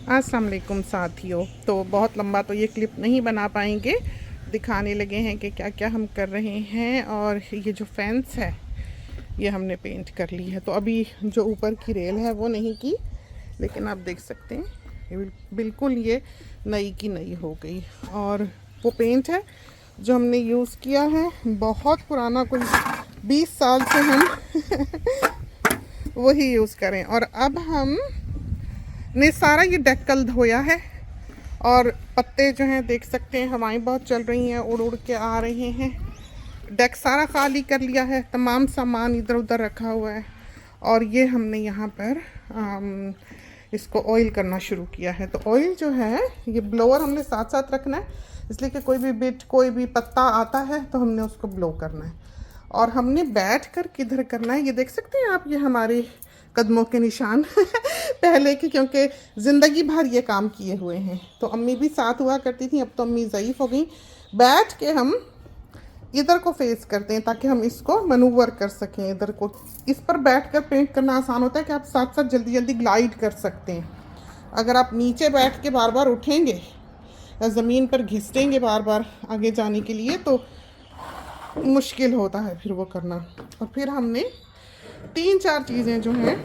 अस्सलाम वालेकुम साथियों। तो बहुत लंबा तो ये क्लिप नहीं बना पाएंगे, दिखाने लगे हैं कि क्या क्या हम कर रहे हैं। और ये जो फेंस है ये हमने पेंट कर ली है। तो अभी जो ऊपर की रेल है वो नहीं की, लेकिन आप देख सकते हैं ये बिल्कुल ये नई की नई हो गई। और वो पेंट है जो हमने यूज़ किया है, बहुत पुराना, कोई 20 साल से हम वही यूज़ करें। और अब हम ने सारा ये डेक कल धोया है और पत्ते जो हैं देख सकते हैं, हवाएं बहुत चल रही हैं, उड़ उड़ के आ रहे हैं। डेक सारा खाली कर लिया है, तमाम सामान इधर उधर रखा हुआ है। और ये हमने यहाँ पर इसको ऑयल करना शुरू किया है। तो ऑयल जो है ये ब्लोअर हमने साथ साथ रखना है, इसलिए कि कोई भी बिट कोई भी पत्ता आता है तो हमने उसको ब्लो करना है। और हमने बैठ कर किधर करना है ये देख सकते हैं आप, ये हमारे कदमों के निशान पहले के, क्योंकि ज़िंदगी भर ये काम किए हुए हैं। तो अम्मी भी साथ हुआ करती थी, अब तो अम्मी ज़ईफ़ हो गई। बैठ के हम इधर को फेस करते हैं ताकि हम इसको मनूवर कर सकें इधर को। इस पर बैठ कर पेंट करना आसान होता है कि आप साथ साथ जल्दी जल्दी ग्लाइड कर सकते हैं। अगर आप नीचे बैठ के बार बार उठेंगे या ज़मीन पर घिसेंगे बार बार आगे जाने के लिए तो मुश्किल होता है फिर वो करना। और फिर हमने 3-4 चीज़ें जो हैं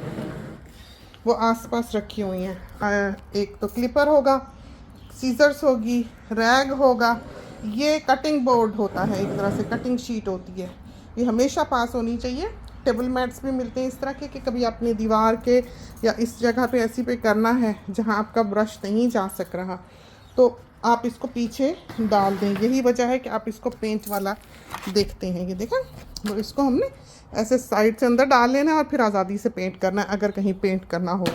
वो आसपास रखी हुई हैं। एक तो क्लिपर होगा, सीजर्स होगी, रैग होगा, ये कटिंग बोर्ड होता है, एक तरह से कटिंग शीट होती है, ये हमेशा पास होनी चाहिए। टेबल मैट्स भी मिलते हैं इस तरह के कि कभी आपने दीवार के या इस जगह पे ऐसी पे करना है जहाँ आपका ब्रश नहीं जा सक रहा, तो आप इसको पीछे डाल दें। यही वजह है कि आप इसको पेंट वाला देखते हैं। ये देखा, तो इसको हमने ऐसे साइड से अंदर डाल लेना है और फिर आज़ादी से पेंट करना है अगर कहीं पेंट करना हो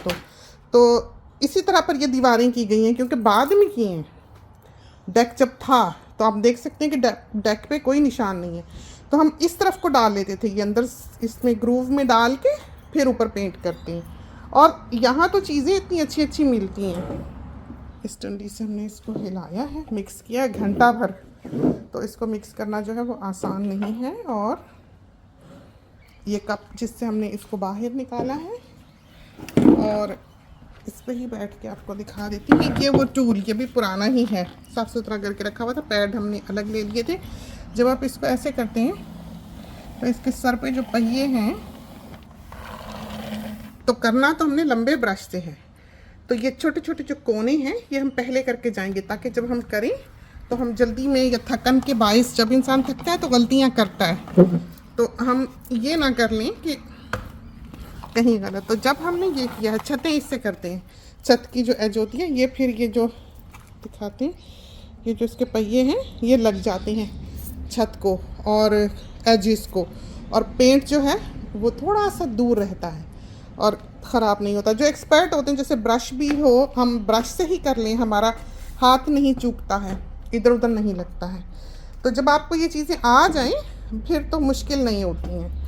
तो इसी तरह पर ये दीवारें की गई हैं, क्योंकि बाद में किए हैं। डेक जब था तो आप देख सकते हैं कि डेक पे कोई निशान नहीं है, तो हम इस तरफ को डाल लेते थे, ये अंदर इसमें ग्रूव में डाल के फिर ऊपर पेंट करते हैं। और यहाँ तो चीज़ें इतनी अच्छी अच्छी मिलती हैं। इस डंडी से हमने इसको हिलाया है, मिक्स किया घंटा भर, तो इसको मिक्स करना जो है वो आसान नहीं है। और ये कप जिससे हमने इसको बाहर निकाला है, और इस पर ही बैठ के आपको दिखा देती हूँ। ये वो टूल, ये भी पुराना ही है, साफ़ सुथरा करके रखा हुआ था। पैड हमने अलग ले लिए थे। जब आप इसको ऐसे करते हैं तो इसके सर पे जो पहिए हैं, तो करना तो हमने लंबे ब्रश से है, तो ये छोटे छोटे जो कोने हैं ये हम पहले करके जाएंगे ताकि जब हम करें तो हम जल्दी में, या थकन के बायस जब इंसान थकता है तो गलतियाँ करता है, तो हम ये ना कर लें कि कहीं गलत। तो जब हमने ये किया है, छतें इससे करते हैं, छत की जो एज होती है ये, फिर ये जो दिखाते हैं, ये जो इसके पहिए हैं ये लग जाते हैं छत को और एजिस को, और पेंट जो है वो थोड़ा सा दूर रहता है और ख़राब नहीं होता। जो एक्सपर्ट होते हैं, जैसे ब्रश भी हो, हम ब्रश से ही कर लें, हमारा हाथ नहीं चूकता है, इधर उधर नहीं लगता है। तो जब आपको ये चीज़ें आ जाएं फिर तो मुश्किल नहीं होती हैं।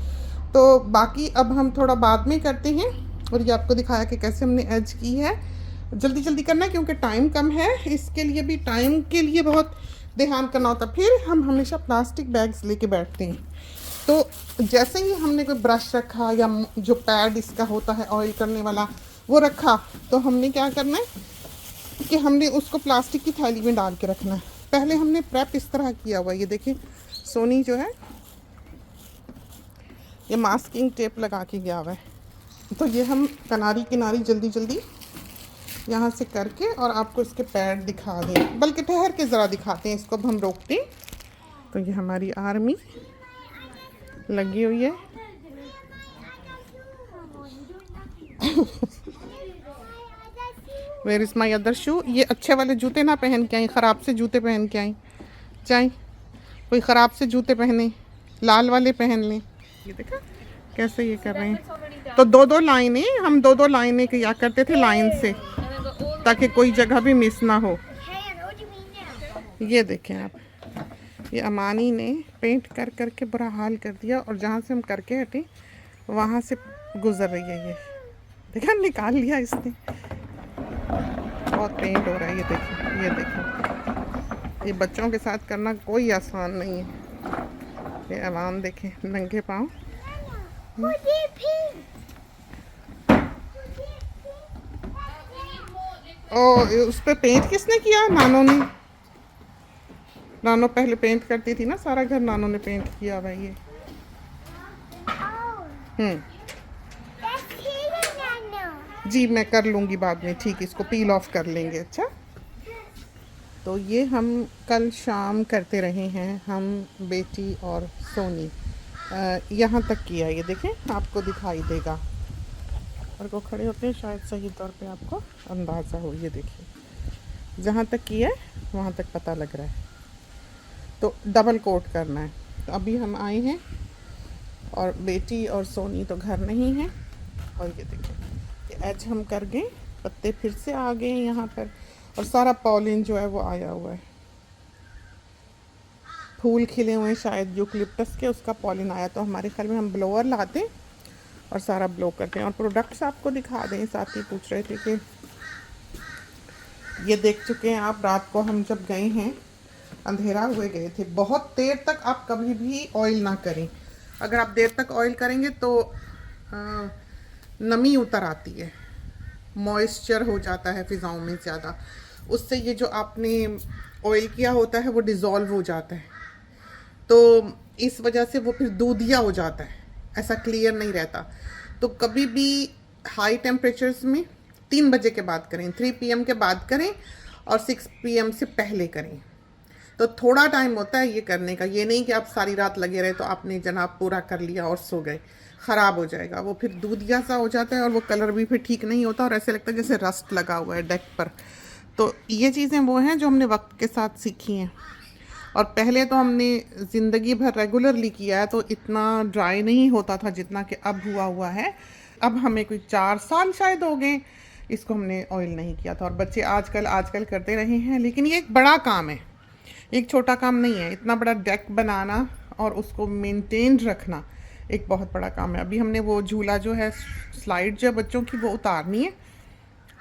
तो बाकी अब हम थोड़ा बाद में करते हैं। और ये आपको दिखाया कि कैसे हमने एज की है। जल्दी जल्दी करना है क्योंकि टाइम कम है, इसके लिए भी टाइम के लिए बहुत ध्यान करना होता है। फिर हम हमेशा प्लास्टिक बैग्स लेके बैठते हैं, तो जैसे ही हमने कोई ब्रश रखा या जो पैड इसका होता है ऑयल करने वाला वो रखा, तो हमने क्या करना है कि हमने उसको प्लास्टिक की थैली में डाल के रखना है। पहले हमने प्रेप इस तरह किया हुआ है, ये देखिए सोनी जो है ये मास्किंग टेप लगा के गया हुआ है, तो ये हम किनारी किनारी जल्दी जल्दी यहाँ से करके और आपको इसके पैड दिखा दें, बल्कि ठहर के ज़रा दिखाते हैं इसको, अब हम रोकते हैं। तो ये हमारी आर्मी लगी हुई है वेयर इज़ माई अदर शू। ये अच्छे वाले जूते ना पहन के आई, ख़राब से जूते पहन के आई जाए, कोई ख़राब से जूते पहने, लाल वाले पहन लें। ये देखा कैसे ये कर रहे हैं। तो दो दो लाइनें, हम दो दो लाइनें किया करते थे लाइन से, ताकि कोई जगह भी मिस ना हो। ये देखें आप, ये अमानी ने पेंट कर कर के बुरा हाल कर दिया, और जहाँ से हम करके हटे वहाँ से गुजर रही है। ये देखा, निकाल लिया इसने, बहुत पेंट हो रहा है। ये देखिए, ये देखिए, ये बच्चों के साथ करना कोई आसान नहीं है। ये आवाम देखें नंगे पाँव। और उस पे पेंट किसने किया? नानो ने। नानो पहले पेंट करती थी ना, सारा घर नानो ने पेंट किया हुआ है ये। हम्म। जी मैं कर लूँगी बाद में, ठीक, इसको पील ऑफ कर लेंगे। अच्छा, तो ये हम कल शाम करते रहे हैं, हम बेटी और सोनी। यहाँ तक किया, ये देखें, आपको दिखाई देगा। और को खड़े होते हैं शायद सही तौर पे आपको अंदाज़ा हो। ये देखिए, जहाँ तक किया है वहाँ तक पता लग रहा है। तो डबल कोट करना है। तो अभी हम आए हैं और बेटी और सोनी तो घर नहीं है। और ये देखिए, एज हम कर गए, पत्ते फिर से आ गए यहाँ पर, और सारा पॉलिन जो है वो आया हुआ है। फूल खिले हुए हैं शायद यूकलिप्टस के, उसका पॉलिन आया। तो हमारे ख्याल में हम ब्लोअर लाते और सारा ब्लो करते हैं। और प्रोडक्ट्स आपको दिखा दें, साथ ही पूछ रहे थे कि ये देख चुके हैं आप। रात को हम जब गए हैं, अंधेरा हुए गए थे, बहुत देर तक आप कभी भी ऑयल ना करें। अगर आप देर तक ऑयल करेंगे तो नमी उतर आती है, मॉइस्चर हो जाता है फ़िज़ाओं में ज़्यादा। उससे ये जो आपने ऑयल किया होता है वो डिज़ोल्व हो जाता है, तो इस वजह से वो फिर दूधिया हो जाता है, ऐसा क्लियर नहीं रहता। तो कभी भी हाई टेम्परेचर्स में 3 बजे के बाद करें, 3 PM के बाद करें, और 6 PM से पहले करें। तो थोड़ा टाइम होता है ये करने का, ये नहीं कि आप सारी रात लगे रहे तो आपने जनाब पूरा कर लिया और सो गए। ख़राब हो जाएगा वो, फिर दूधिया सा हो जाता है और वो कलर भी फिर ठीक नहीं होता, और ऐसे लगता है जैसे रस्ट लगा हुआ है डेक पर। तो ये चीज़ें वो हैं जो हमने वक्त के साथ सीखी हैं। और पहले तो हमने ज़िंदगी भर रेगुलरली किया है, तो इतना ड्राई नहीं होता था जितना कि अब हुआ है। अब हमें कोई 4 साल शायद हो गए इसको हमने ऑयल नहीं किया था। और बच्चे आजकल करते रहे हैं, लेकिन ये एक बड़ा काम है, एक छोटा काम नहीं है। इतना बड़ा डेक बनाना और उसको मेंटेन रखना एक बहुत बड़ा काम है। अभी हमने वो झूला जो है, स्लाइड जो है बच्चों की, वो उतारनी है,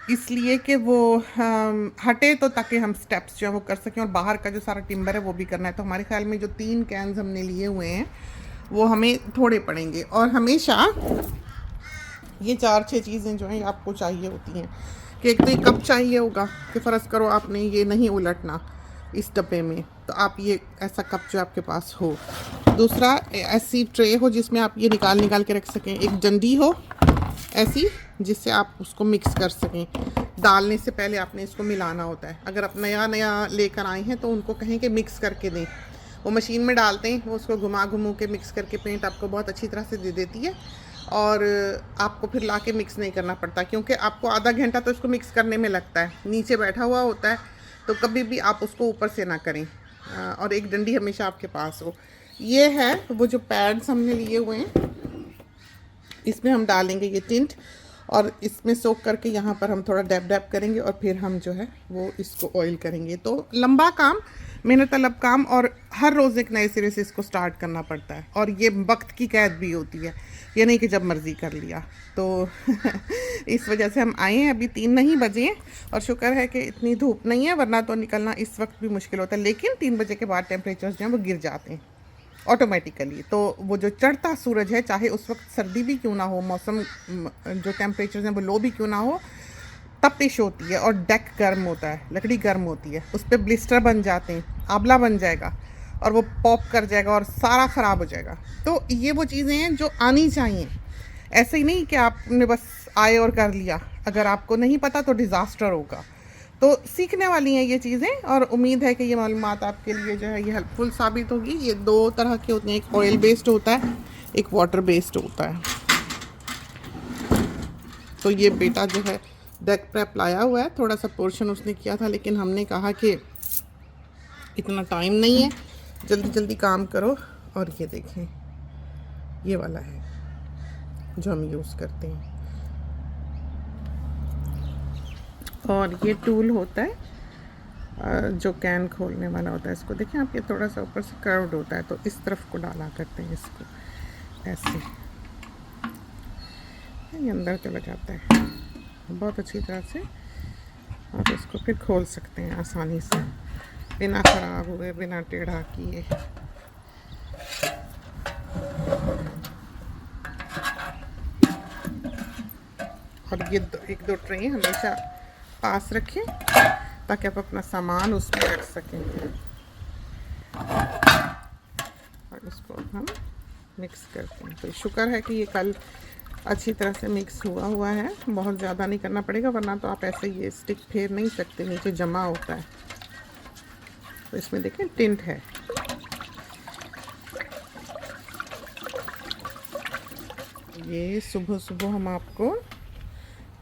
इसलिए कि वो हटे तो ताकि हम स्टेप्स जो है वो कर सकें, और बाहर का जो सारा टिम्बर है वो भी करना है। तो हमारे ख्याल में जो 3 कैन्स हमने लिए हुए हैं वो हमें थोड़े पड़ेंगे। और हमेशा ये 4-6 चीज़ें जो हैं आपको चाहिए होती हैं, कि एक तो ये कप चाहिए होगा, कि फ़र्ज़ करो आपने ये नहीं उलटना इस डब्बे में, तो आप ये ऐसा कप जो आपके पास हो। दूसरा, ऐसी ट्रे हो जिसमें आप ये निकाल के रख सकें। एक डंडी हो ऐसी, जिससे आप उसको मिक्स कर सकें। डालने से पहले आपने इसको मिलाना होता है। अगर आप नया लेकर आए हैं तो उनको कहें कि मिक्स करके दें। वो मशीन में डालते हैं, वो उसको घुमा के मिक्स करके पेंट आपको बहुत अच्छी तरह से दे देती है, और आपको फिर ला के मिक्स नहीं करना पड़ता, क्योंकि आपको आधा घंटा तो इसको मिक्स करने में लगता है, नीचे बैठा हुआ होता है। तो कभी भी आप उसको ऊपर से ना करें, और एक डंडी हमेशा आपके पास हो। ये है वो जो पैड्स हमने लिए हुए हैं, इसमें हम डालेंगे ये टिंट, और इसमें सोक करके यहाँ पर हम थोड़ा डैब करेंगे, और फिर हम जो है वो इसको ऑयल करेंगे। तो लंबा काम, मेहनत तलब काम, और हर रोज़ एक नए सिरे से इसको स्टार्ट करना पड़ता है। और ये वक्त की कैद भी होती है, ये नहीं कि जब मर्ज़ी कर लिया। तो इस वजह से हम आए हैं। अभी 3 नहीं बजे, और शुक्र है कि इतनी धूप नहीं है, वरना तो निकलना इस वक्त भी मुश्किल होता है। लेकिन 3 बजे के बाद टेम्परेचर्स जो हैं वो गिर जाते हैं ऑटोमेटिकली। तो वो जो चढ़ता सूरज है, चाहे उस वक्त सर्दी भी क्यों ना हो, मौसम जो टेम्परेचर्स हैं वो लो भी क्यों ना हो, तपिश होती है, और डेक गर्म होता है, लकड़ी गर्म होती है, उस पर ब्लिस्टर बन जाते हैं, आंवला बन जाएगा, और वो पॉप कर जाएगा और सारा ख़राब हो जाएगा। तो ये वो चीज़ें हैं जो आनी चाहिए। ऐसे ही नहीं कि आपने बस आए और कर लिया, अगर आपको नहीं पता तो डिज़ास्टर होगा। तो सीखने वाली हैं ये चीज़ें, और उम्मीद है कि ये मालूमात आपके लिए जो है ये हेल्पफुल साबित होगी। ये 2 तरह के होते हैं, एक ऑयल बेस्ड होता है, एक वाटर बेस्ड होता है। तो ये बेटा जो है डेक प्रेप लाया हुआ है, थोड़ा सा पोर्शन उसने किया था, लेकिन हमने कहा कि इतना टाइम नहीं है, जल्दी काम करो। और ये देखें, ये वाला है जो हम यूज़ करते हैं। और ये टूल होता है जो कैन खोलने वाला होता है। इसको देखें आप, ये थोड़ा सा ऊपर से कर्व्ड होता है, तो इस तरफ को डाला करते हैं इसको, ऐसे ये अंदर चला जाता है बहुत अच्छी तरह से। और इसको फिर खोल सकते हैं आसानी से, बिना ख़राब हुए, बिना टेढ़ा किए। और ये 1-2 ट्रे हमेशा पास रखें ताकि आप अपना सामान उसमें रख सकें। और इसको हम मिक्स करते हैं। तो शुक्र है कि ये कल अच्छी तरह से मिक्स हुआ है। बहुत ज़्यादा नहीं करना पड़ेगा, वरना तो आप ऐसे ये स्टिक फेर नहीं सकते, नीचे जमा होता है। तो इसमें देखें टिंट है। ये सुबह सुबह हम आपको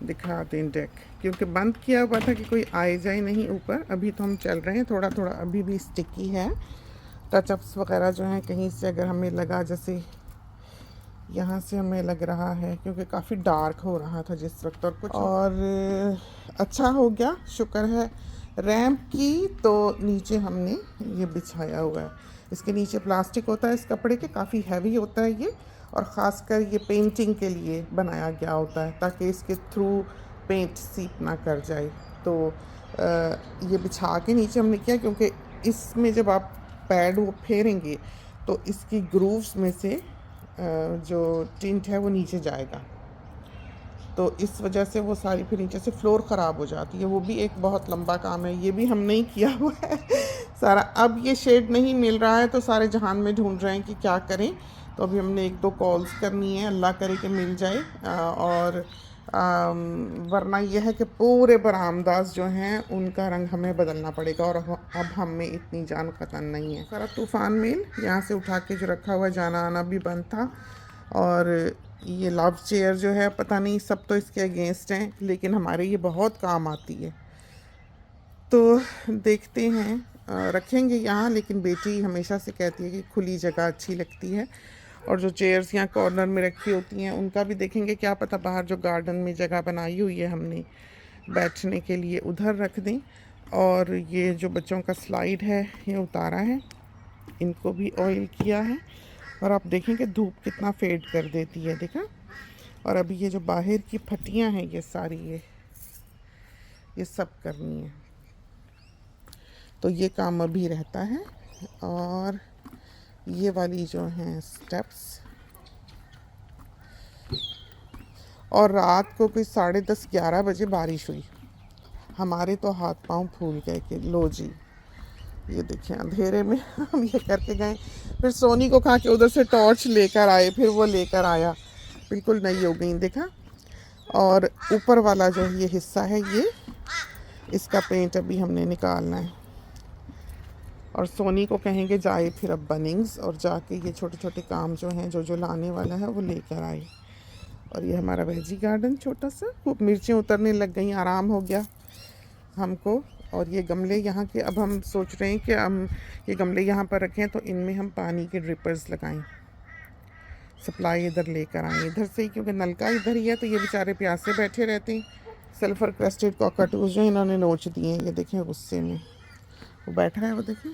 दिखाते हैं डेक, क्योंकि बंद किया हुआ था कि कोई आए जाए नहीं ऊपर। अभी तो हम चल रहे हैं, थोड़ा थोड़ा अभी भी स्टिकी है। टचअप्स वगैरह जो हैं कहीं से अगर हमें लगा, जैसे यहाँ से हमें लग रहा है, क्योंकि काफ़ी डार्क हो रहा था जिस वक्त, और कुछ और अच्छा हो गया, शुक्र है। रैंप की तो नीचे हमने ये बिछाया हुआ है। इसके नीचे प्लास्टिक होता है इस कपड़े के, काफ़ी हैवी होता है ये, और ख़ासकर ये पेंटिंग के लिए बनाया गया होता है ताकि इसके थ्रू पेंट सीप ना कर जाए। तो ये बिछा के नीचे हमने किया, क्योंकि इसमें जब आप पैड वो फेरेंगे तो इसकी ग्रूव्स में से जो टिंट है वो नीचे जाएगा, तो इस वजह से वो सारी फिर नीचे से फ्लोर ख़राब हो जाती है। वो भी एक बहुत लंबा काम है, ये भी हम नहीं किया हुआ है सारा। अब ये शेड नहीं मिल रहा है तो सारे जहान में ढूंढ रहे हैं कि क्या करें। तो अभी हमने 1-2 कॉल्स करनी है, अल्लाह करे कि मिल जाए। और वरना यह है कि पूरे बरामदास जो हैं उनका रंग हमें बदलना पड़ेगा, और अब हमें इतनी जान कतन नहीं है। सारा तूफ़ान मेल यहाँ से उठा के जो रखा हुआ, जाना आना भी बंद था। और ये लव चेयर जो है, पता नहीं, सब तो इसके अगेंस्ट हैं, लेकिन हमारे ये बहुत काम आती है। तो देखते हैं, रखेंगे यहाँ। लेकिन बेटी हमेशा से कहती है कि खुली जगह अच्छी लगती है, और जो चेयर्स यहाँ कॉर्नर में रखी होती हैं उनका भी देखेंगे, क्या पता बाहर जो गार्डन में जगह बनाई हुई है हमने बैठने के लिए, उधर रख दें। और ये जो बच्चों का स्लाइड है ये उतारा है, इनको भी ऑयल किया है। और आप देखेंगे धूप कितना फेड कर देती है, देखा। और अभी ये जो बाहर की फटियां हैं ये सारी, ये सब करनी है, तो ये काम अभी रहता है। और ये वाली जो हैं स्टेप्स, और रात को कोई 10:30-11 बजे बारिश हुई, हमारे तो हाथ पांव फूल गए कि लो जी, ये देखिए अंधेरे में हम ये करके गए। फिर सोनी को कहा कि उधर से टॉर्च लेकर आए, फिर वो लेकर आया, बिल्कुल नई हो गई, देखा। और ऊपर वाला जो ये हिस्सा है, ये इसका पेंट अभी हमने निकालना है। और सोनी को कहेंगे जाए फिर अब बनिंग्स, और जाके ये छोटे छोटे काम जो हैं, जो लाने वाला है वो लेकर आए। और ये हमारा वेजी गार्डन छोटा सा, खूब मिर्चें उतरने लग गई, आराम हो गया हमको। और ये गमले यहाँ के, अब हम सोच रहे हैं कि हम ये गमले यहाँ पर रखें तो इनमें हम पानी के ड्रिपर्स लगाएं, सप्लाई इधर लेकर आएँ इधर से ही, क्योंकि नलका इधर ही है, तो ये बेचारे प्यासे बैठे रहते हैं। सल्फ़र क्रेस्टेड कॉकटूस जो इन्होंने नोच दिए हैं, ये देखें गुस्से में वो बैठा है, वो देखें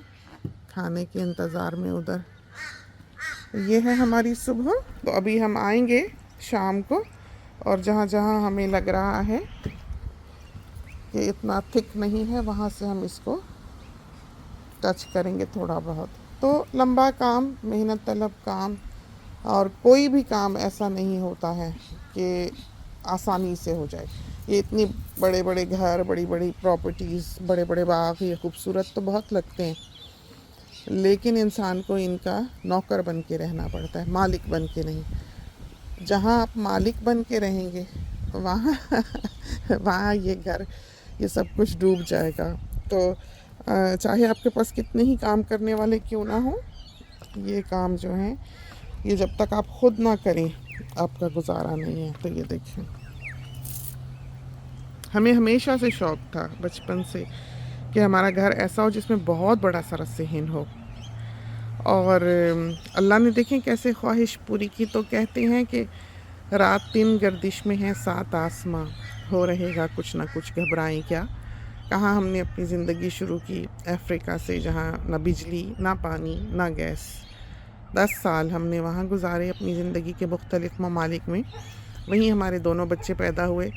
खाने के इंतज़ार में उधर। ये है हमारी सुबह। तो अभी हम आएंगे शाम को, और जहाँ जहाँ हमें लग रहा है कि इतना थिक नहीं है, वहाँ से हम इसको टच करेंगे थोड़ा बहुत। तो लंबा काम, मेहनत तलब काम, और कोई भी काम ऐसा नहीं होता है कि आसानी से हो जाए। ये इतनी बड़े बड़े घर, बड़ी बड़ी प्रॉपर्टीज़, बड़े बड़े बाग, ये खूबसूरत तो बहुत लगते हैं, लेकिन इंसान को इनका नौकर बन के रहना पड़ता है, मालिक बन के नहीं। जहाँ आप मालिक बन के रहेंगे वहाँ वहाँ ये घर, ये सब कुछ डूब जाएगा। तो चाहे आपके पास कितने ही काम करने वाले क्यों ना हो, ये काम जो है ये जब तक आप खुद ना करें आपका गुजारा नहीं है। तो ये देखिए, हमें हमेशा से शौक़ था बचपन से कि हमारा घर ऐसा हो जिसमें बहुत बड़ा सारा सहन हो। और अल्लाह ने देखें कैसे ख्वाहिश पूरी की। तो कहते हैं कि रात दिन गर्दिश में है 7 आसमां, हो रहेगा कुछ ना कुछ, घबराएं क्या। कहाँ हमने अपनी ज़िंदगी शुरू की अफ्रीका से, जहाँ ना बिजली, ना पानी, ना गैस। 10 साल हमने वहाँ गुजारे अपनी ज़िंदगी के मुख्तलिफ़ ममालिक में। वहीं हमारे दोनों बच्चे पैदा हुए।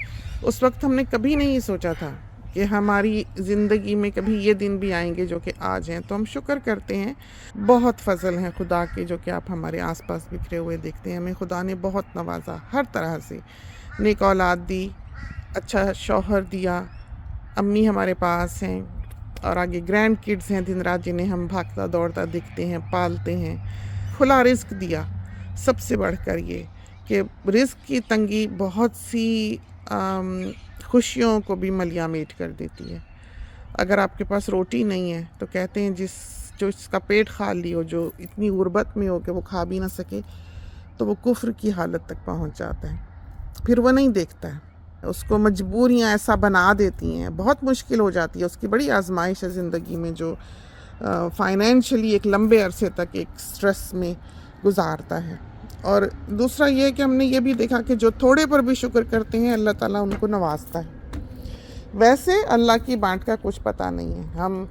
उस वक्त हमने कभी नहीं सोचा था कि हमारी ज़िंदगी में कभी ये दिन भी आएंगे जो कि आज हैं। तो हम शुक्र करते हैं, बहुत फ़ज़ल हैं खुदा के, जो कि आप हमारे आसपास बिखरे हुए देखते हैं। हमें खुदा ने बहुत नवाजा, हर तरह से, नेक औलाद दी, अच्छा शौहर दिया, अम्मी हमारे पास हैं और आगे ग्रैंड किड्स हैं दिन रात जिन्हें हम भागता दौड़ता दिखते हैं, पालते हैं। खुला रिस्क दिया, सबसे बढ़कर ये कि रिस्क की तंगी बहुत सी खुशियों को भी मलियामेट कर देती है। अगर आपके पास रोटी नहीं है तो कहते हैं जो इसका पेट खाली हो, जो इतनी गुर्बत में हो कि वो खा भी ना सके, तो वो कुफ्र की हालत तक पहुंच जाता है। फिर वो नहीं देखता है, उसको मजबूरियां ऐसा बना देती हैं, बहुत मुश्किल हो जाती है। उसकी बड़ी आजमाइश है ज़िंदगी में, जो फाइनेंशियली एक लंबे अरसे तक एक स्ट्रेस में गुजारता है। और दूसरा ये कि हमने ये भी देखा कि जो थोड़े पर भी शुक्र करते हैं अल्लाह ताला उनको नवाजता है। वैसे अल्लाह की बाँट का कुछ पता नहीं है। हम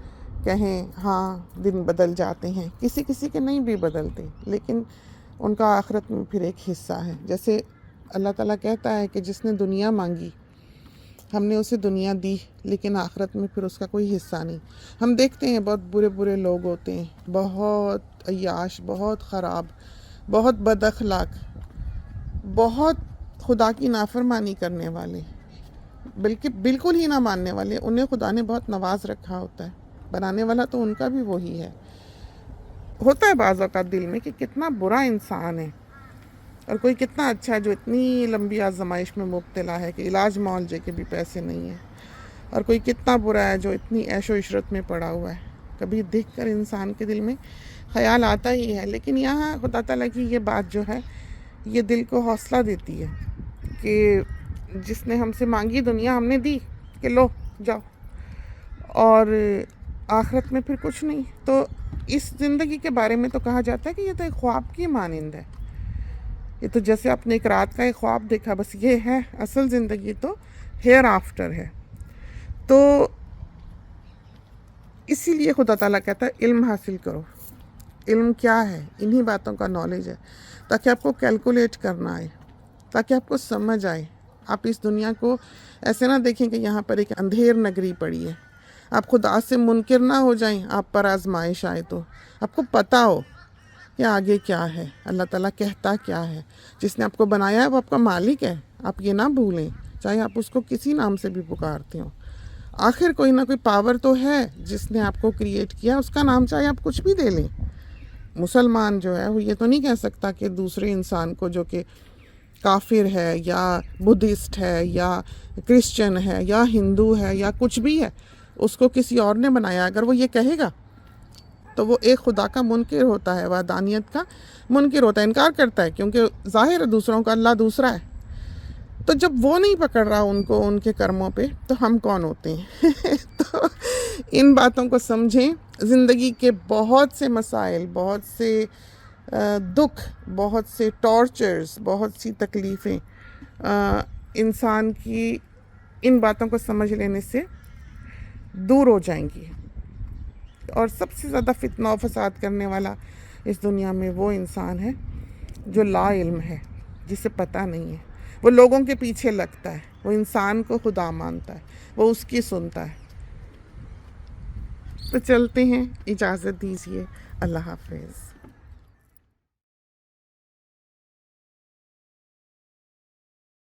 कहें हाँ दिन बदल जाते हैं, किसी किसी के नहीं भी बदलते, लेकिन उनका आखिरत में फिर एक हिस्सा है। जैसे अल्लाह ताला कहता है कि जिसने दुनिया मांगी हमने उसे दुनिया दी, लेकिन आखिरत में फिर उसका कोई हिस्सा नहीं। हम देखते हैं बहुत बुरे बुरे लोग होते हैं, बहुत अय्याश, बहुत ख़राब, बहुत बदअखलाक, बहुत खुदा की नाफरमानी करने वाले, बल्कि बिल्कुल ही ना मानने वाले। उन्हें खुदा ने बहुत नवाज रखा होता है, बनाने वाला तो उनका भी वही है। होता है बाज़ औक़ात दिल में कि कितना बुरा इंसान है और कोई कितना अच्छा है जो इतनी लंबी आजमाइश में मुब्तला है कि इलाज मुआवजे के भी पैसे नहीं हैं, और कोई कितना बुरा है जो इतनी ऐशो इशरत में पड़ा हुआ है। कभी देखकर इंसान के दिल में ख़याल आता ही है। लेकिन यहाँ खुदा ताला की ये बात जो है ये दिल को हौसला देती है कि जिसने हमसे मांगी दुनिया हमने दी कि लो जाओ, और आखिरत में फिर कुछ नहीं। तो इस ज़िंदगी के बारे में तो कहा जाता है कि ये तो एक ख्वाब की मानिंद है। ये तो जैसे आपने एक रात का एक ख्वाब देखा, बस ये है। असल ज़िंदगी तो हेयर आफ्टर है। तो इसीलिए खुदा ताला कहता है इल्म हासिल करो। इल्म क्या है? इन्हीं बातों का नॉलेज है, ताकि आपको कैलकुलेट करना आए, ताकि आपको समझ आए। आप इस दुनिया को ऐसे ना देखें कि यहाँ पर एक अंधेर नगरी पड़ी है। आप खुदा से मुनकिर ना हो जाएं, आप पर आजमाइश आए तो आपको पता हो कि आगे क्या है, अल्लाह ताला कहता क्या है। जिसने आपको बनाया है वो आपका मालिक है, आप ये ना भूलें, चाहे आप उसको किसी नाम से भी पुकारते हो। आखिर कोई ना कोई पावर तो है जिसने आपको क्रिएट किया, उसका नाम चाहे आप कुछ भी दे लें। मुसलमान जो है वो ये तो नहीं कह सकता कि दूसरे इंसान को, जो कि काफिर है या बुद्धिस्ट है या क्रिश्चियन है या हिंदू है या कुछ भी है, उसको किसी और ने बनाया। अगर वो ये कहेगा तो वो एक खुदा का मुनकिर होता है, वहदानियत का मुनकिर होता है, इनकार करता है, क्योंकि ज़ाहिर है दूसरों का अल्लाह दूसरा है। तो जब वो नहीं पकड़ रहा उनको उनके कर्मों पे, तो हम कौन होते हैं? तो इन बातों को समझें। ज़िंदगी के बहुत से मसाइल, बहुत से दुख, बहुत से टॉर्चर्स, बहुत सी तकलीफ़ें इंसान की इन बातों को समझ लेने से दूर हो जाएंगी। और सबसे ज़्यादा फितना और फसाद करने वाला इस दुनिया में वो इंसान है जो ला इल्म है, जिसे पता नहीं है। वो लोगों के पीछे लगता है, वो इंसान को खुदा मानता है, वो उसकी सुनता है। तो चलते हैं, इजाज़त दीजिए, अल्लाह हाफ़िज़।